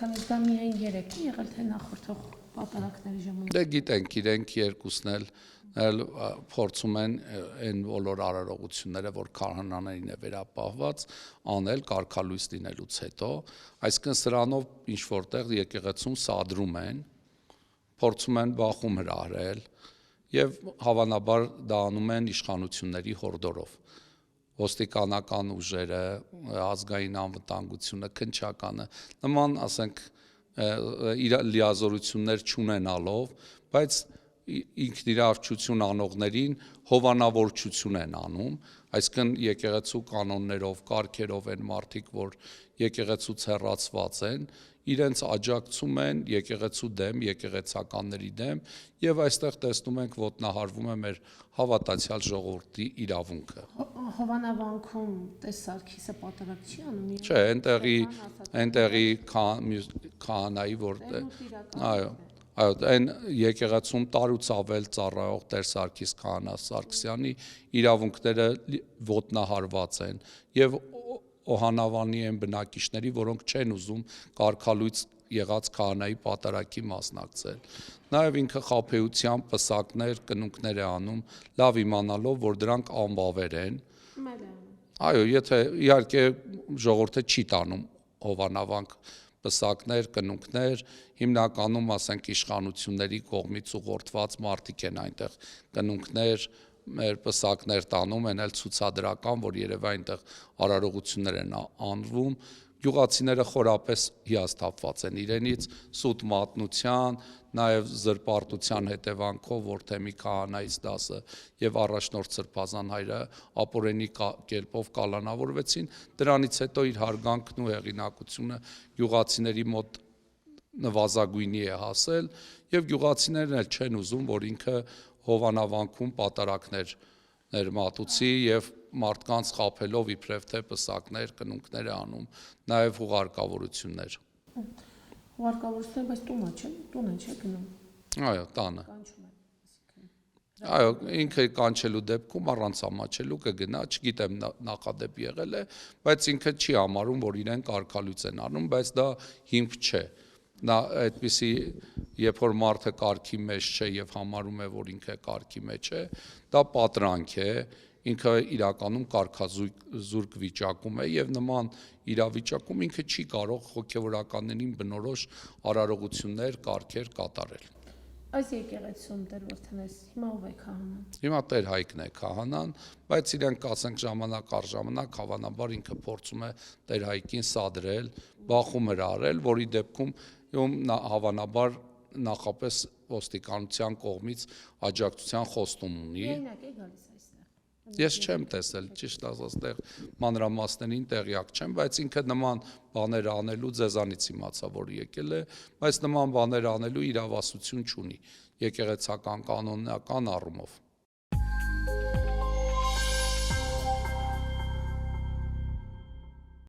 Վարդանես, դա միայն 3 է եղել, թե նախորդող պատարակների ժամանակ։ Դե գիտենք, իրենք երկուսն էլ փորձում են այն բոլոր արարողությունները, որ քահանաներին է վերապահված, անել կարգալույս լինելուց հետո, այսինքն սրանով ինչ որտեղ եկեղեցում սադրում են, փորձում են բախում հրահրել եւ հավանաբար դա անում են իշխանությունների հորդորով։ Ոստիկանական ուժերը, ազգային անվտանգությունը, քննչականը, նման, ասենք, լիազորություններ չունենալով, բայց ինքնիրավչություն անողներին հովանավորչություն են անում, այսինքն եկեղեցու կանոններով, կարգերով են մարդիկ, որ եկեղեցուց հեռացված են, իրենց աջակցում են եկեղեցու դեմ, եկեղեցականների դեմ, եւ այստեղ տեսնում ենք ոտնահարվում է մեր հավատացյալ ժողովրդի իրավունքը։ Հովանավանքում Տեր Սարգիսը պատարակ չի անում։ Չէ, այնտեղի քահանայի, որ այո, այն եկեղեցում տարուց ավել ծառայող Տեր Սարգիս քահանա Սարգսյանի իրավունքները ոտնահարված են եւ օհանավանի են բնակիչների, որոնք չեն ուզում կարգալույց եղած քահանայի պատարակի մասնակցել։ Նաեւ ինքը խաբեությամբ պսակներ, կնունքներ է անում, լավ իմանալով, որ դրանք անվավեր են։ Այո, եթե իհարկե ժողովուրդը չի տանում հովանավանք պսակներ, կնունքներ, հիմնականում, ասենք, իշխանությունների կողմից ուղղորդված մարդիկ են այնտեղ կնունքներ, մեր պսակներ տանում, են էլ ցուցադրական, որ երևի այնտեղ արարողություններ են անվում, գյուղացիները խորապես հիասթափված են իրենից, սուտ մատնության, նաև զրպարտության հետևանքով, որ թե մի քահանայից դասը եւ առաջնորդ Սրբազան հայրը ապօրինի կերպով կալանավորվեցին, դրանից հետո իր հարգանքն ու հեղինակությունը գյուղացիների մոտ նվազագույնի է հասել եւ գյուղացիներն էլ չեն ուզում, որ ինքը հովանավանքում պատարակներ ներմատուցի եւ մարդկանց խաբելով իբրև թե պսակներ, կնունքներ է անում, նաեւ հուղարկավորություններ։ Հուղարկավորությունները, բայց տուն է, չէ՞ գնում։ Այո, տանը։ Կանչում է, Այո, ինքը կանչելու դեպքում առանց ամաչելու կգնա, չգիտեմ նախադեպ եղել է, բայց ինքը չի համարում, որ իրեն կարգալույց են անում, բայց դա հիմք չէ։ Նա այդպիսի, երբ որ մարդը կարգի մեջ չէ եւ համարում է, որ ինքը կարգի մեջ է, դա պատրանք է, ինքը իրականում կարգազուրկ վիճակում է եւ նման իրավիճակում ինքը չի կարող հոգեվորականներին բնորոշ արարողություններ, կարգեր կատարել։ Այս եկեղեցում Տեր Վարդանես հիմա ով է քահանան։ Հիմա Տեր Հայկն է քահանան, բայց իրենք ասենք ժամանակ առ ժամանակ հավանաբար ինքը փորձում է Տեր Հայկին սադրել, բախում հրահրել, որի դեպքում հավանաբար նախապես ոստիկանության կողմից աջակցության խոստում ունի։ Միայնակ է գալիս այստեղ։ Ես չեմ տեսել, ճիշտ ասած, այդտեղ մանրամասներին տեղյակ չեմ, բայց ինքը նման բաներ անելու ձեզանից իմացա, որ եկել է, բայց նման բաներ անելու իրավասություն չունի եկեղեցական կանոնական առումով։